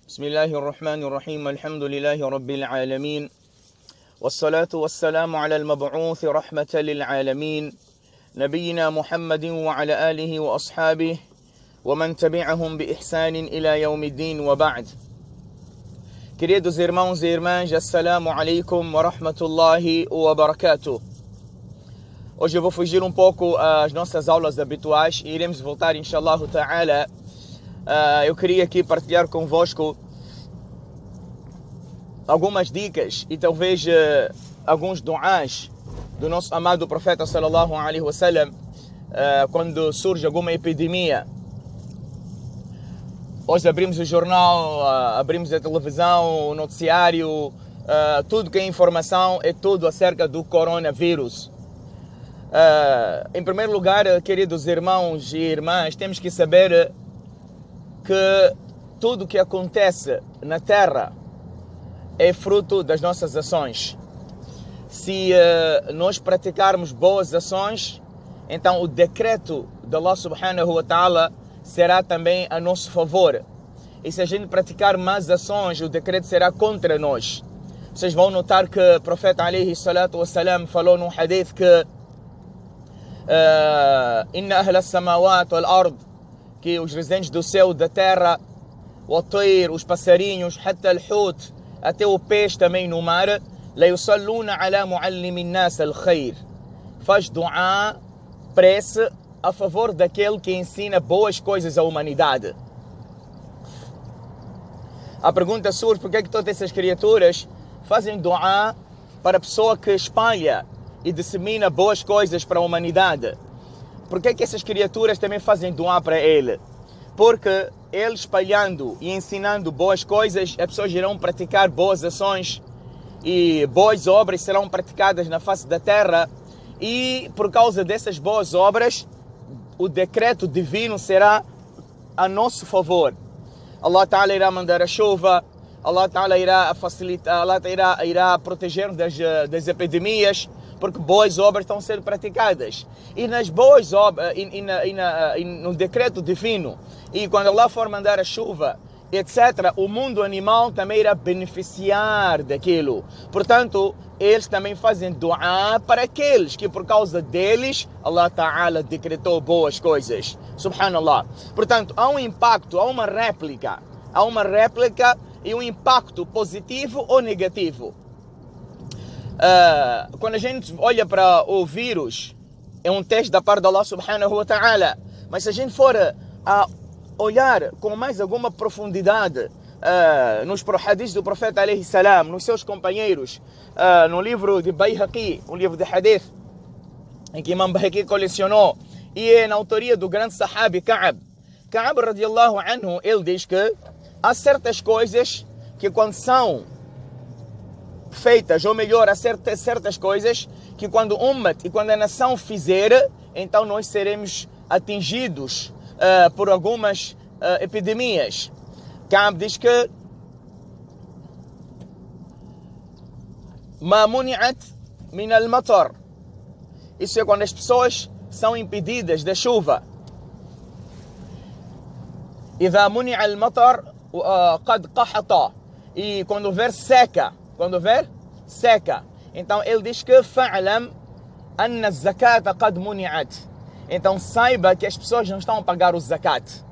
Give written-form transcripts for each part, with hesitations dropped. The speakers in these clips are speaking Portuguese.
بسم الله الرحمن الرحيم الحمد لله رب العالمين والصلاة والسلام على المبعوث رحمة للعالمين نبينا محمد وعلى آله وأصحابه ومن تبعهم بإحسان إلى يوم الدين وبعد. Queridos irmãos e irmãs, assalamu alaikum wa rahmatullahi wa barakatuh. Hoje eu vou fugir um pouco às nossas aulas habituais e iremos voltar, inshallah ta'ala. Eu queria aqui partilhar convosco algumas dicas e talvez alguns duás do nosso amado profeta sallallahu alaihi wasallam quando surge alguma epidemia. Hoje abrimos o jornal, abrimos a televisão, o noticiário, tudo que é informação é tudo acerca do coronavírus. Em primeiro lugar, queridos irmãos e irmãs, temos que saber que tudo que acontece na Terra é fruto das nossas ações. Se nós praticarmos boas ações, então o decreto de Allah subhanahu wa ta'ala será também a nosso favor. E se a gente praticar más ações, o decreto será contra nós. Vocês vão notar que o profeta alayhi salatu wassalam falou num hadith que Inna ahla samawat wal ard, que os residentes do céu e da terra, o tayr, os passarinhos, hatta al-hut, até o peixe também no mar, la yusalluna ala muallimin nas al-khair, faz dua, prece a favor daquele que ensina boas coisas à humanidade. A pergunta surge: por que todas essas criaturas fazem dua para a pessoa que espalha e dissemina boas coisas para a humanidade? Por que essas criaturas também fazem dua para ele? Porque ele espalhando e ensinando boas coisas, as pessoas irão praticar boas ações e boas obras serão praticadas na face da terra, e por causa dessas boas obras o decreto divino será a nosso favor. Allah Ta'ala irá mandar a chuva, Allah Ta'ala irá facilitar, Allah irá proteger das epidemias, porque boas obras estão sendo praticadas. E nas boas obras, no decreto divino, e quando Allah for mandar a chuva, etc., o mundo animal também irá beneficiar daquilo. Portanto, eles também fazem dua para aqueles que por causa deles Allah Ta'ala decretou boas coisas. Subhanallah. Portanto, há um impacto, há uma réplica e um impacto positivo ou negativo. Quando a gente olha para o vírus, é um teste da parte de Allah Subhanahu wa Ta'ala. Mas se a gente for a olhar com mais alguma profundidade nos hadiths do profeta alayhi salam, nos seus companheiros, no livro de Bayhaqi, um livro de hadith em que Imam Bayhaqi colecionou, e é na autoria do grande sahabi Ka'ab radiallahu anhu, ele diz que há certas coisas que quando são feitas, ou melhor, há certas coisas que quando o ummat e quando a nação fizer, então nós seremos atingidos por algumas epidemias. Ka'ab diz que ma muni'at min al-matar, isso é quando as pessoas são impedidas da chuva. Idha muni'a al-matar qad qahata, e quando houver seca, então ele diz que fa'lam anna az-zakata qad muni'at, então saiba que as pessoas não estão a pagar o zakat.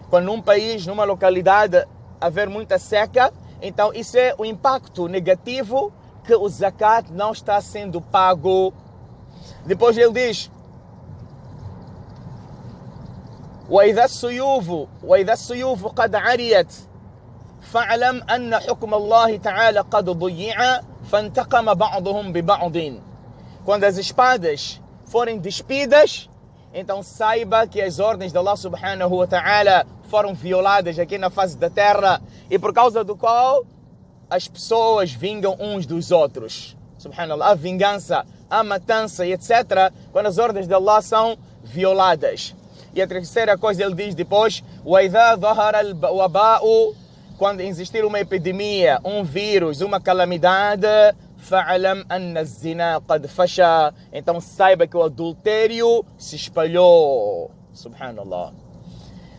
Quando num país, numa localidade, haver muita seca, então isso é o impacto negativo, que o zakat não está sendo pago. Depois ele diz: وَإِذَا السُّيُوفُ قَدْ عَرِيَتْ فَاعْلَمْ أَنَّ حُكْمَ اللَّهِ تَعَالَى قَدْ ضُيِّعَ فَانْتَقَمَ بَعْضُهُمْ بِبَعْضٍ. Quando as espadas forem despidas, então saiba que as ordens de Allah subhanahu wa ta'ala foram violadas aqui na face da terra, e por causa do qual as pessoas vingam uns dos outros. Subhanallah, a vingança, a matança e etc., quando as ordens de Allah são violadas. E a terceira coisa ele diz depois: وَإِذَا ظَهَرَ الْوَبَاءُ, quando existir uma epidemia, um vírus, uma calamidade, فَعَلَمْ أَنَّ الزِّنَا قَدْ فَشَى, então saiba que o adultério se espalhou. Subhanallah.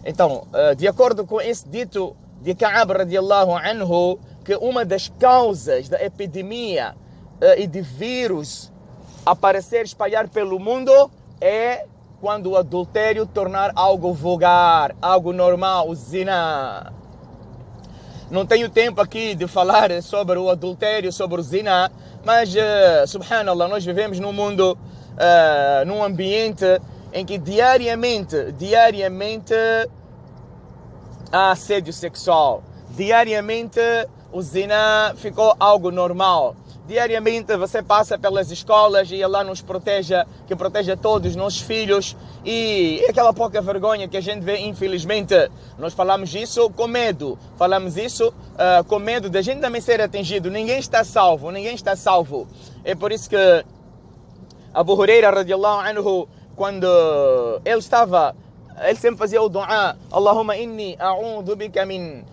Então, de acordo com esse dito de Ka'ab radiallahu anhu que uma das causas da epidemia e de vírus aparecer, espalhar pelo mundo é quando o adultério tornar algo vulgar, algo normal, o zina. Não tenho tempo aqui de falar sobre o adultério, sobre o zina, mas, subhanallah, nós vivemos num mundo, num ambiente em que diariamente há assédio sexual. Diariamente o zina ficou algo normal. Diariamente você passa pelas escolas e Allah nos proteja, que proteja todos os nossos filhos. E aquela pouca vergonha que a gente vê, infelizmente, nós falamos isso com medo. Falamos isso com medo de a gente também ser atingido. Ninguém está salvo, ninguém está salvo. É por isso que Abu Huraira radiallahu anhu, quando ele sempre fazia o dua, Allahumma inni a'udhu bika min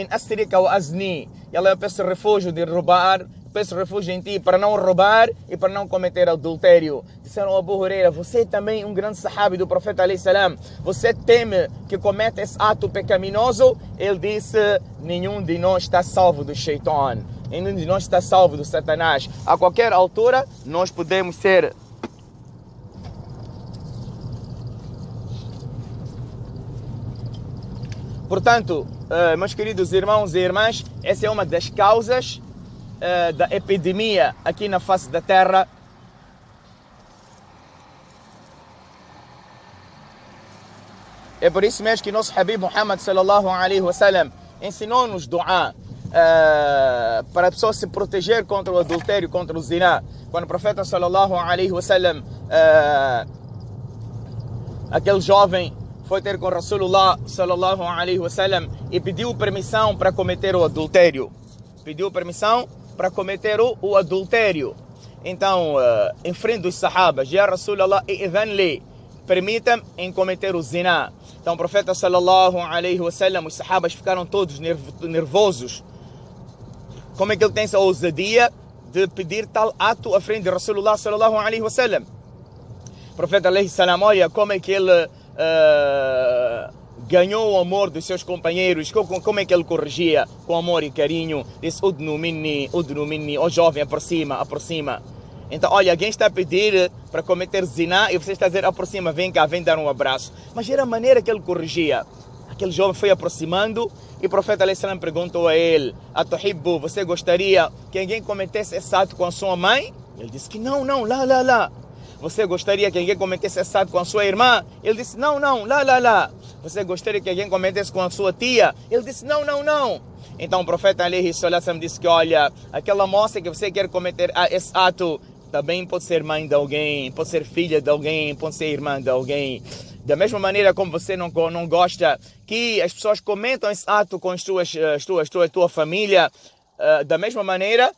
asrika wa azni. E Allah, eu peço refúgio de roubar, peço refúgio em ti para não roubar e para não cometer adultério. Disseram a Abu Huraira, você também um grande sahabi do profeta alayhi salam, você teme que cometa esse ato pecaminoso? Ele disse, nenhum de nós está salvo do shaitan, nenhum de nós está salvo do Satanás. A qualquer altura nós podemos ser Portanto, meus queridos irmãos e irmãs, essa é uma das causas da epidemia aqui na face da terra. É por isso mesmo que nosso Habib Muhammad sallallahu alaihi wasallam ensinou-nos dua para a pessoa se proteger contra o adultério, contra o zina. Quando o profeta sallallahu alaihi wasallam, aquele jovem, foi ter com Rasulullah sallallahu alaihi wasallam e pediu permissão para cometer o adultério. Pediu permissão para cometer o adultério. Então, em frente dos sahabas, já Rasulullah idhan-li, permita-me em cometer o zina. Então, o profeta sallallahu alaihi wasallam, os sahabas ficaram todos nervosos. Como é que ele tem essa ousadia de pedir tal ato à frente de Rasulullah sallallahu alaihi wasallam? O profeta alaihi salam, olha como é que ele ganhou o amor dos seus companheiros. Como é que ele corrigia? Com amor e carinho. Disse, udnu minni, ó jovem, aproxima. Então, olha, alguém está a pedir para cometer zina e você está a dizer, aproxima, vem cá, vem dar um abraço. Mas era a maneira que ele corrigia. Aquele jovem foi aproximando e o profeta alayhi salam perguntou a ele, Atuhibbu, você gostaria que alguém cometesse esse ato com a sua mãe? Ele disse que não, lá. Você gostaria que alguém cometesse esse ato com a sua irmã? Ele disse, não, lá. Você gostaria que alguém cometesse com a sua tia? Ele disse, não. Então o profeta alayhi salam disse que, olha, aquela moça que você quer cometer esse ato também pode ser mãe de alguém, pode ser filha de alguém, pode ser irmã de alguém. Da mesma maneira como você não gosta que as pessoas comentam esse ato com a tua família, da mesma maneira,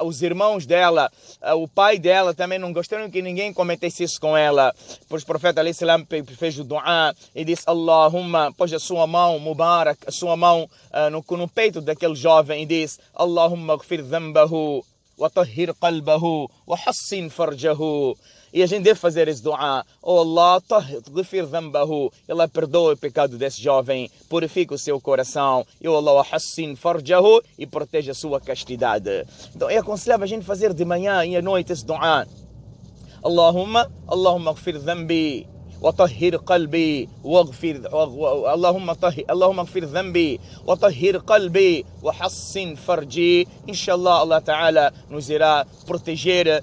os irmãos dela, o pai dela também não gostaram que ninguém cometesse isso com ela. Pois o profeta alayhi salam fez o dua e disse, Allahumma, pôs a sua mão mubarak, a sua mão no peito daquele jovem e disse, Allahumma ghfir dhanbahu wa tahhir qalbahu wa hassin farjahu. E a gente deve fazer esse dua. Oh Allah, ghfir dhanbahu. Allah perdoa o pecado desse jovem, purifica o seu coração. E oh Allah, hassin farjahu, e proteja a sua castidade. Então é aconselhável a gente fazer de manhã e à noite esse dua. Allahumma ghfir dhanbi وطهر قلبي اللهم اغفر ذنبي وطهر قلبي وحسن فرجي. Inshallah, Allah Ta'ala nos irá proteger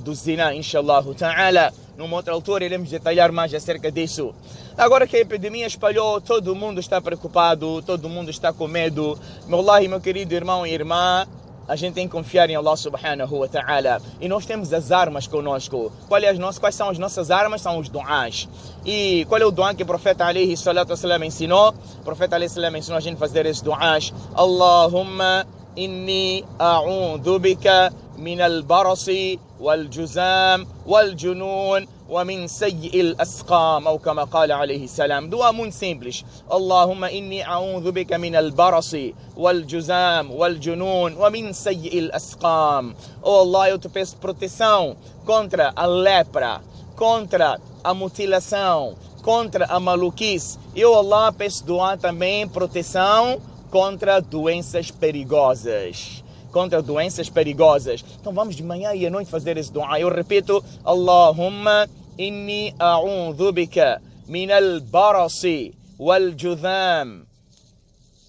do zina, Inshallah Ta'ala. Numa outra altura iremos detalhar mais acerca disso. Agora que a epidemia espalhou, todo mundo está preocupado, todo mundo está com medo. Wallahi, meu querido irmão e irmã, a gente tem que confiar em Allah subhanahu wa ta'ala. E nós temos as armas conosco. Quais são as nossas armas? São os duás. E qual é o duá que o profeta alayhi salatu wasalam ensinou? O profeta alayhi salam ensinou a gente a fazer esses duás. Allahumma inni a'udhu bika min al-barasi wal-juzam wal-junun ومن سيء الأسقام أو كما قال عليه السلام. دعاء muito simples. اللهم إني أعوذ بك من البرص والجزام والجنون ومن سيء الأسقام. Oh Allah, eu te peço proteção contra a lepra, contra a mutilação, contra a maluquice. Eu, Allah, peço dua também proteção contra doenças perigosas. Contra doenças perigosas. Então vamos de manhã e à noite fazer esse dua. Eu repito, Allahumma inni a'udhu bika min al-barasi wal-judham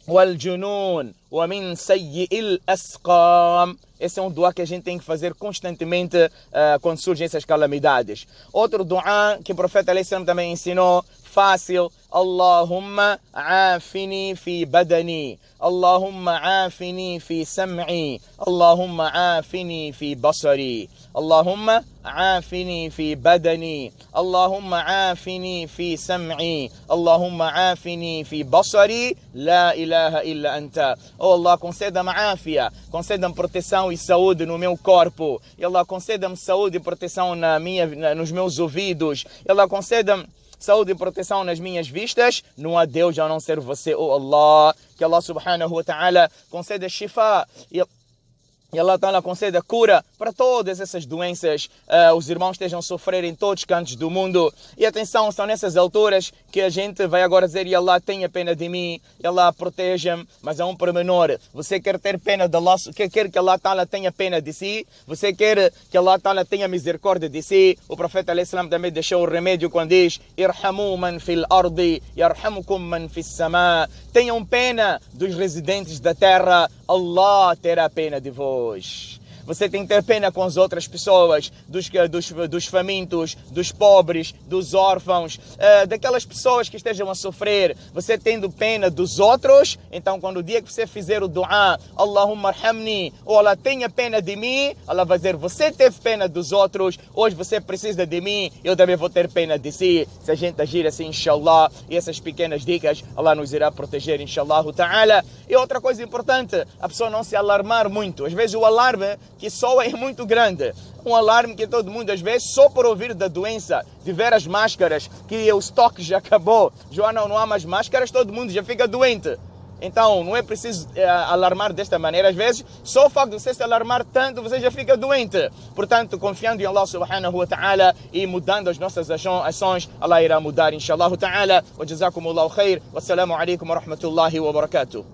wal-junun wa min sayyi'il asqam. Esse é um dua que a gente tem que fazer constantemente quando surgem essas calamidades. Outro dua que o profeta alayhi salam também ensinou, fácil. Allahumma afini fi badani. Allahumma afini fi sam'i. Allahumma afini fi basari. Allahumma afini fi badani. Allahumma afini fi sam'i. Allahumma afini fi basari. La ilaha illa anta. Oh Allah, conceda-me áfia, conceda-me proteção e saúde no meu corpo. E Allah, conceda-me saúde e proteção nos meus ouvidos. E Allah, conceda-me saúde e proteção nas minhas vistas. Não há Deus a não ser você, oh Allah. Que Allah subhanahu wa ta'ala conceda shifa e Allah Ta'ala conceda cura para todas essas doenças. Os irmãos estejam a sofrer em todos os cantos do mundo. E atenção, são nessas alturas que a gente vai agora dizer: e Allah, tenha pena de mim, e Allah, proteja-me. Mas há um pormenor. Você quer ter pena de Allah, quer que Allah Ta'ala tenha pena de si? Você quer que Allah Ta'ala tenha misericórdia de si? O profeta alayhi salam também deixou o remédio quando diz: irhamu man fil ardi, yarhamukum man fis sama. Tenham pena dos residentes da terra, Allah terá pena de vós. Você tem que ter pena com as outras pessoas, dos famintos, dos pobres, dos órfãos, daquelas pessoas que estejam a sofrer. Você tendo pena dos outros, então quando o dia que você fizer o dua, Allahumma arhamni, ou Allah tenha pena de mim, Allah vai dizer: você teve pena dos outros, hoje você precisa de mim, eu também vou ter pena de si. Se a gente agir assim, inshallah, e essas pequenas dicas, Allah nos irá proteger, inshallah ta'ala. E outra coisa importante, a pessoa não se alarmar muito. Às vezes o alarme que soa é muito grande. Um alarme que todo mundo, às vezes, só por ouvir da doença, de ver as máscaras, que o estoque já acabou, já não há mais máscaras, todo mundo já fica doente. Então, não é preciso alarmar desta maneira. Às vezes, só o facto de você se alarmar tanto, você já fica doente. Portanto, confiando em Allah subhanahu wa ta'ala e mudando as nossas ações, Allah irá mudar, inshallah ta'ala. Wa jazakumullahu khair. Wassalamu alaikum wa rahmatullahi wa barakatuh.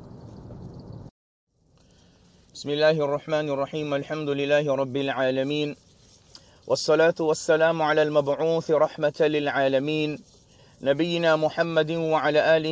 بسم الله الرحمن الرحيم الحمد لله رب العالمين والصلاة والسلام على المبعوث رحمة للعالمين نبينا محمد وعلى آله